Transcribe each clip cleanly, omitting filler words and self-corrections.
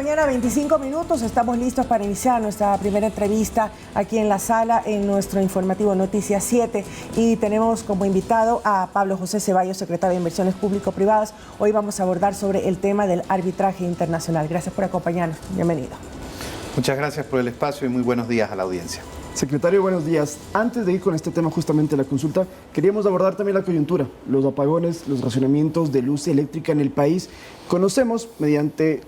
Mañana 25 minutos, estamos listos para iniciar nuestra primera entrevista aquí en la sala en nuestro informativo Noticias 7 y tenemos como invitado a Pablo José Ceballos, secretario de Inversiones Público-Privadas. Hoy vamos a abordar sobre el tema del arbitraje internacional. Gracias por acompañarnos. Bienvenido. Muchas gracias por el espacio y muy buenos días a la audiencia. Secretario, buenos días. Antes de ir con este tema justamente la consulta, queríamos abordar también la coyuntura, los apagones, los racionamientos de luz eléctrica en el país. Conocemos mediante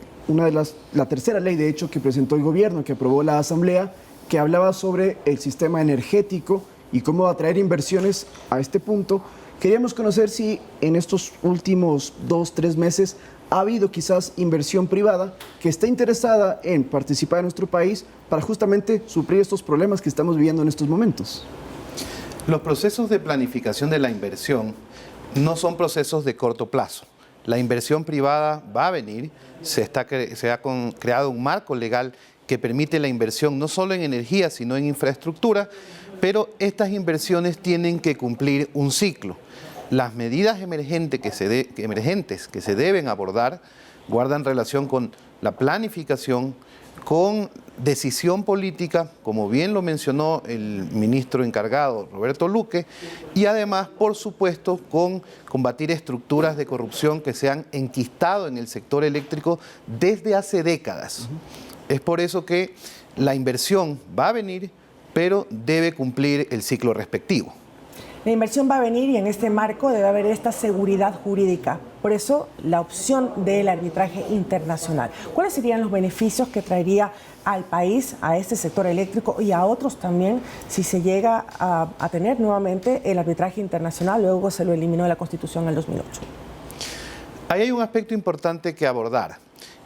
la tercera ley, de hecho, que presentó el gobierno, que aprobó la Asamblea, que hablaba sobre el sistema energético y cómo atraer inversiones a este punto. Queríamos conocer si en estos últimos 2-3 meses ha habido quizás inversión privada que esté interesada en participar en nuestro país para justamente suplir estos problemas que estamos viviendo en estos momentos. Los procesos de planificación de la inversión no son procesos de corto plazo. La inversión privada va a venir, se ha creado un marco legal que permite la inversión no solo en energía, sino en infraestructura, pero estas inversiones tienen que cumplir un ciclo. Las medidas emergentes que se deben abordar guardan relación con la planificación, con decisión política, como bien lo mencionó el ministro encargado, Roberto Luque, y además, por supuesto, con combatir estructuras de corrupción que se han enquistado en el sector eléctrico desde hace décadas. Es por eso que la inversión va a venir, pero debe cumplir el ciclo respectivo. La inversión va a venir y en este marco debe haber esta seguridad jurídica. Por eso, la opción del arbitraje internacional. ¿Cuáles serían los beneficios que traería al país, a este sector eléctrico y a otros también, si se llega a tener nuevamente el arbitraje internacional? Luego se lo eliminó de la Constitución en el 2008. Ahí hay un aspecto importante que abordar,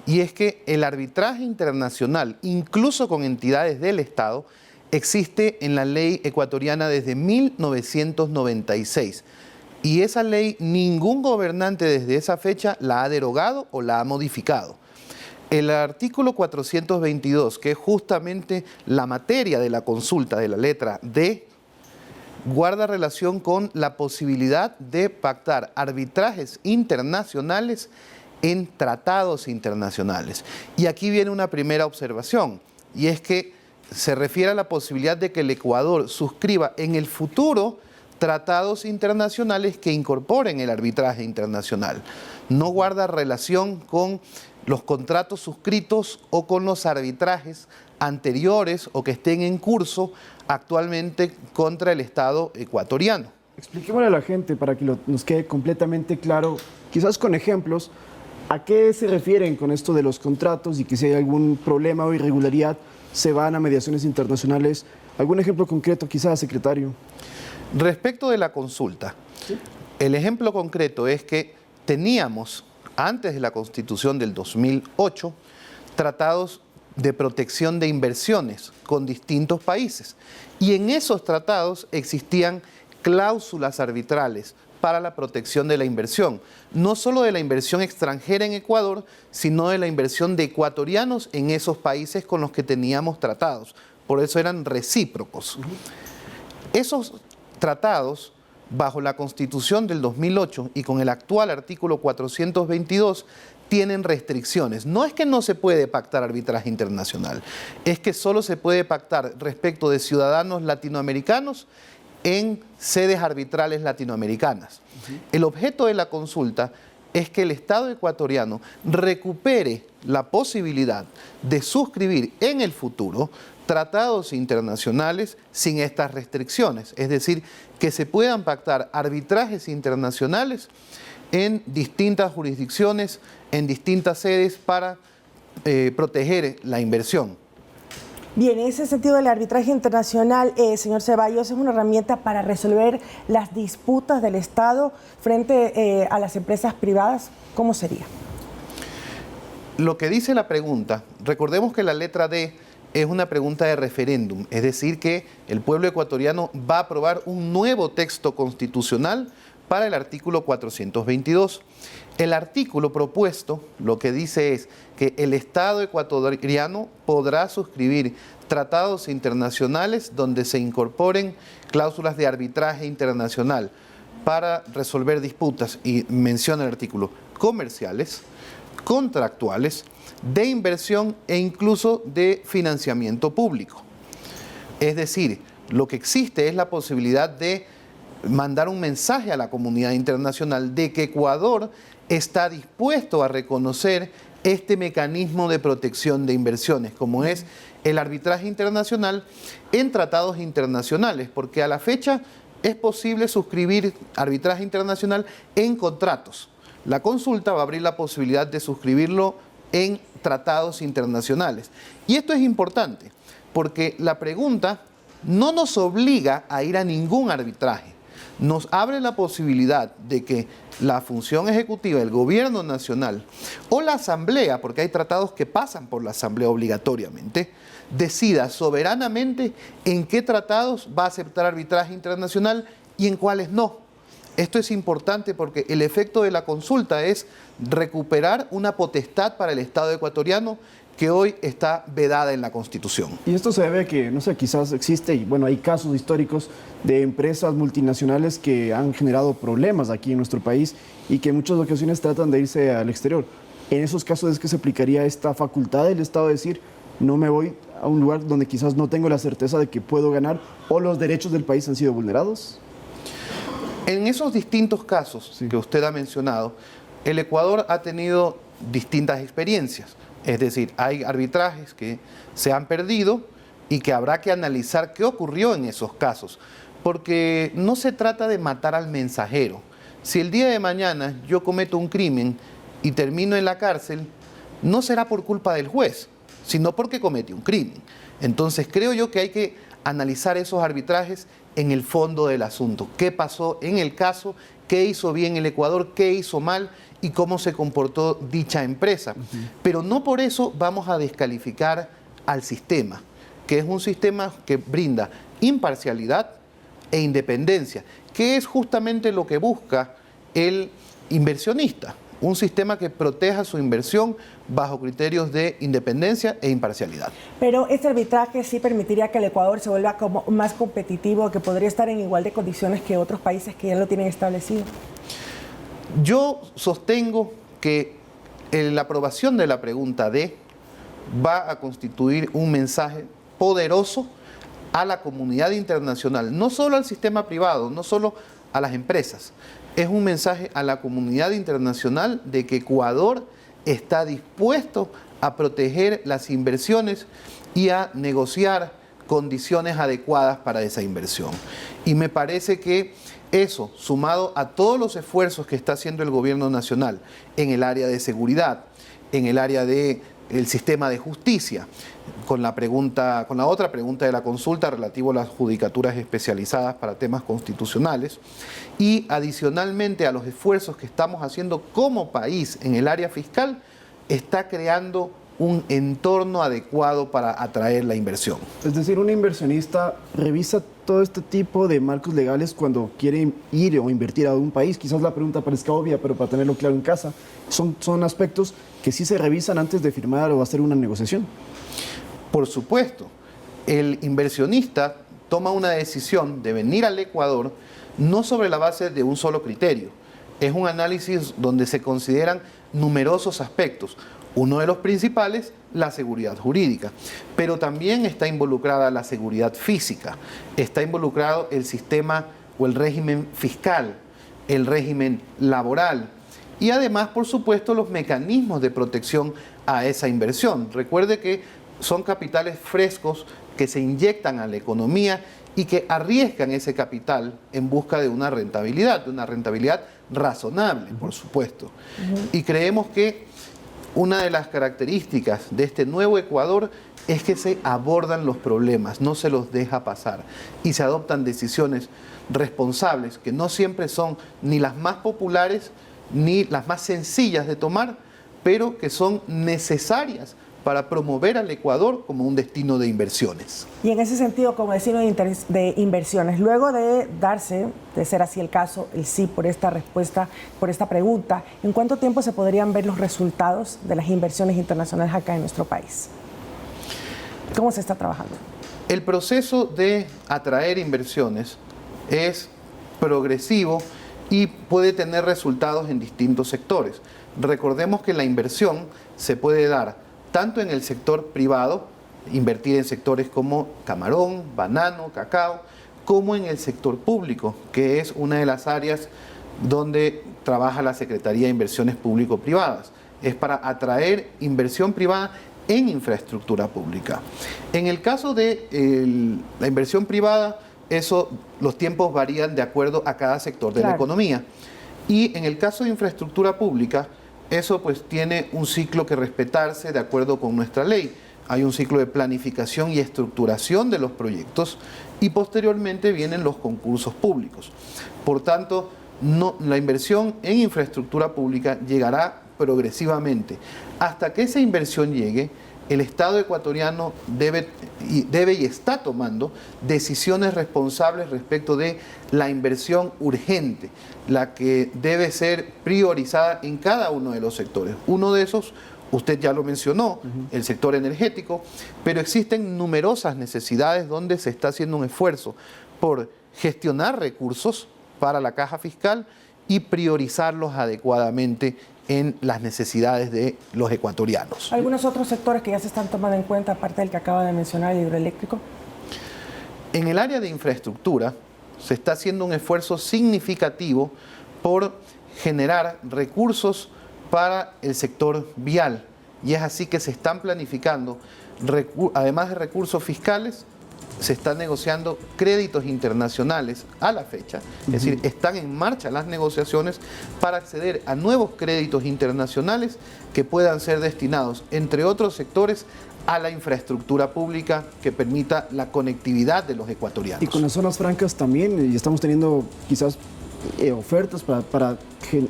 y es que el arbitraje internacional, incluso con entidades del Estado, existe en la ley ecuatoriana desde 1996 y esa ley ningún gobernante desde esa fecha la ha derogado o la ha modificado. El artículo 422, que es justamente la materia de la consulta de la letra D, guarda relación con la posibilidad de pactar arbitrajes internacionales en tratados internacionales. Y aquí viene una primera observación, y es que se refiere a la posibilidad de que el Ecuador suscriba en el futuro tratados internacionales que incorporen el arbitraje internacional. No guarda relación con los contratos suscritos o con los arbitrajes anteriores o que estén en curso actualmente contra el Estado ecuatoriano. Expliquémosle a la gente para que nos quede completamente claro, quizás con ejemplos, a qué se refieren con esto de los contratos y que si hay algún problema o irregularidad se van a mediaciones internacionales. ¿Algún ejemplo concreto quizás, secretario? Respecto de la consulta, ¿sí? El ejemplo concreto es que teníamos, antes de la Constitución del 2008, tratados de protección de inversiones con distintos países. Y en esos tratados existían cláusulas arbitrales para la protección de la inversión, no solo de la inversión extranjera en Ecuador, sino de la inversión de ecuatorianos en esos países con los que teníamos tratados. Por eso eran recíprocos. Esos tratados, bajo la Constitución del 2008 y con el actual artículo 422, tienen restricciones. No es que no se puede pactar arbitraje internacional, es que solo se puede pactar respecto de ciudadanos latinoamericanos en sedes arbitrales latinoamericanas. El objeto de la consulta es que el Estado ecuatoriano recupere la posibilidad de suscribir en el futuro tratados internacionales sin estas restricciones, es decir, que se puedan pactar arbitrajes internacionales en distintas jurisdicciones, en distintas sedes para proteger la inversión. Bien, en ese sentido el arbitraje internacional, señor Ceballos, es una herramienta para resolver las disputas del Estado frente a las empresas privadas. ¿Cómo sería? Lo que dice la pregunta, recordemos que la letra D es una pregunta de referéndum, es decir, que el pueblo ecuatoriano va a aprobar un nuevo texto constitucional para el artículo 422. El artículo propuesto lo que dice es que el Estado ecuatoriano podrá suscribir tratados internacionales donde se incorporen cláusulas de arbitraje internacional para resolver disputas, y menciona el artículo, comerciales, contractuales, de inversión e incluso de financiamiento público. Es decir, lo que existe es la posibilidad de mandar un mensaje a la comunidad internacional de que Ecuador está dispuesto a reconocer este mecanismo de protección de inversiones, como es el arbitraje internacional en tratados internacionales, porque a la fecha es posible suscribir arbitraje internacional en contratos. La consulta va a abrir la posibilidad de suscribirlo en tratados internacionales. Y esto es importante, porque la pregunta no nos obliga a ir a ningún arbitraje. Nos abre la posibilidad de que la función ejecutiva del gobierno nacional o la asamblea, porque hay tratados que pasan por la asamblea obligatoriamente, decida soberanamente en qué tratados va a aceptar arbitraje internacional y en cuáles no. Esto es importante porque el efecto de la consulta es recuperar una potestad para el Estado ecuatoriano que hoy está vedada en la Constitución. Y esto se debe a que, no sé, quizás existe, y bueno, hay casos históricos de empresas multinacionales que han generado problemas aquí en nuestro país y que en muchas ocasiones tratan de irse al exterior. En esos casos es que se aplicaría esta facultad del Estado de decir, no me voy a un lugar donde quizás no tengo la certeza de que puedo ganar o los derechos del país han sido vulnerados. En esos distintos casos que usted ha mencionado, el Ecuador ha tenido distintas experiencias. Es decir, hay arbitrajes que se han perdido y que habrá que analizar qué ocurrió en esos casos. Porque no se trata de matar al mensajero. Si el día de mañana yo cometo un crimen y termino en la cárcel, no será por culpa del juez, sino porque cometí un crimen. Entonces creo yo que hay que analizar esos arbitrajes en el fondo del asunto. ¿Qué pasó en el caso? ¿Qué hizo bien el Ecuador? ¿Qué hizo mal? Y cómo se comportó dicha empresa. Pero no por eso vamos a descalificar al sistema, que es un sistema que brinda imparcialidad e independencia, que es justamente lo que busca el inversionista. Un sistema que proteja su inversión bajo criterios de independencia e imparcialidad. Pero este arbitraje sí permitiría que el Ecuador se vuelva como más competitivo, que podría estar en igual de condiciones que otros países que ya lo tienen establecido. Yo sostengo que la aprobación de la pregunta D va a constituir un mensaje poderoso a la comunidad internacional, no solo al sistema privado, no solo a las empresas. Es un mensaje a la comunidad internacional de que Ecuador está dispuesto a proteger las inversiones y a negociar condiciones adecuadas para esa inversión. Y me parece que eso, sumado a todos los esfuerzos que está haciendo el gobierno nacional en el área de seguridad, en el área del sistema de justicia, con la otra pregunta de la consulta relativo a las judicaturas especializadas para temas constitucionales, y adicionalmente a los esfuerzos que estamos haciendo como país en el área fiscal, está creando un entorno adecuado para atraer la inversión. Es decir, un inversionista revisa todo este tipo de marcos legales cuando quiere ir o invertir a un país. Quizás la pregunta parezca obvia, pero para tenerlo claro en casa, son aspectos que sí se revisan antes de firmar o hacer una negociación. Por supuesto, el inversionista toma una decisión de venir al Ecuador no sobre la base de un solo criterio. Es un análisis donde se consideran numerosos aspectos. Uno de los principales, la seguridad jurídica, pero también está involucrada la seguridad física, está involucrado el sistema o el régimen fiscal, el régimen laboral y además, por supuesto, los mecanismos de protección a esa inversión. Recuerde que son capitales frescos que se inyectan a la economía y que arriesgan ese capital en busca de una rentabilidad razonable, por supuesto. Y creemos que una de las características de este nuevo Ecuador es que se abordan los problemas, no se los deja pasar y se adoptan decisiones responsables que no siempre son ni las más populares ni las más sencillas de tomar, pero que son necesarias para promover al Ecuador como un destino de inversiones. Y en ese sentido, como destino de inversiones, luego de ser así el caso, el sí por esta respuesta, por esta pregunta, ¿en cuánto tiempo se podrían ver los resultados de las inversiones internacionales acá en nuestro país? ¿Cómo se está trabajando? El proceso de atraer inversiones es progresivo y puede tener resultados en distintos sectores. recordemos que la inversión se puede dar tanto en el sector privado, invertir en sectores como camarón, banano, cacao, como en el sector público, que es una de las áreas donde trabaja la Secretaría de Inversiones Público-Privadas. Es para atraer inversión privada en infraestructura pública. En el caso de la inversión privada, los tiempos varían de acuerdo a cada sector de la economía. Y en el caso de infraestructura pública, eso pues tiene un ciclo que respetarse de acuerdo con nuestra ley. Hay un ciclo de planificación y estructuración de los proyectos y posteriormente vienen los concursos públicos. Por tanto, la inversión en infraestructura pública llegará progresivamente. Hasta que esa inversión llegue, el Estado ecuatoriano debe y está tomando decisiones responsables respecto de la inversión urgente, la que debe ser priorizada en cada uno de los sectores. Uno de esos, usted ya lo mencionó, el sector energético, pero existen numerosas necesidades donde se está haciendo un esfuerzo por gestionar recursos para la caja fiscal y priorizarlos adecuadamente en las necesidades de los ecuatorianos. ¿Algunos otros sectores que ya se están tomando en cuenta, aparte del que acaba de mencionar, el hidroeléctrico? En el área de infraestructura se está haciendo un esfuerzo significativo por generar recursos para el sector vial, y es así que se están planificando, además de recursos fiscales, se están negociando créditos internacionales a la fecha, es decir, están en marcha las negociaciones para acceder a nuevos créditos internacionales que puedan ser destinados, entre otros sectores, a la infraestructura pública que permita la conectividad de los ecuatorianos. Y con las zonas francas también, y estamos teniendo quizás ofertas para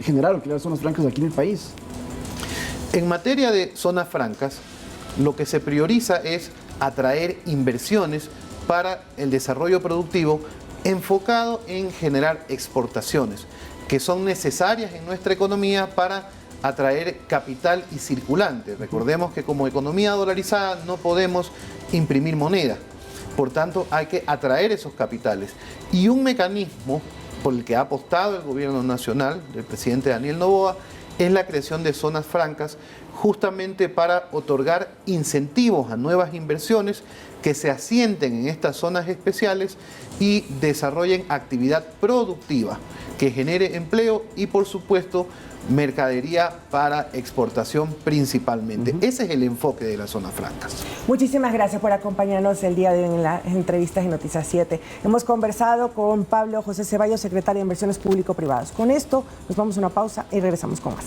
generar o crear zonas francas aquí en el país. En materia de zonas francas, lo que se prioriza es atraer inversiones para el desarrollo productivo enfocado en generar exportaciones, que son necesarias en nuestra economía para atraer capital y circulante. Recordemos que como economía dolarizada no podemos imprimir moneda, por tanto hay que atraer esos capitales. Y un mecanismo por el que ha apostado el gobierno nacional del presidente Daniel Noboa es la creación de zonas francas, justamente para otorgar incentivos a nuevas inversiones que se asienten en estas zonas especiales y desarrollen actividad productiva que genere empleo y, por supuesto, mercadería para exportación principalmente. Ese es el enfoque de las zonas francas. Muchísimas gracias por acompañarnos el día de hoy en las entrevistas en Noticias 7. Hemos conversado con Pablo José Ceballos, secretario de Inversiones Público-Privadas. Con esto nos vamos a una pausa y regresamos con más.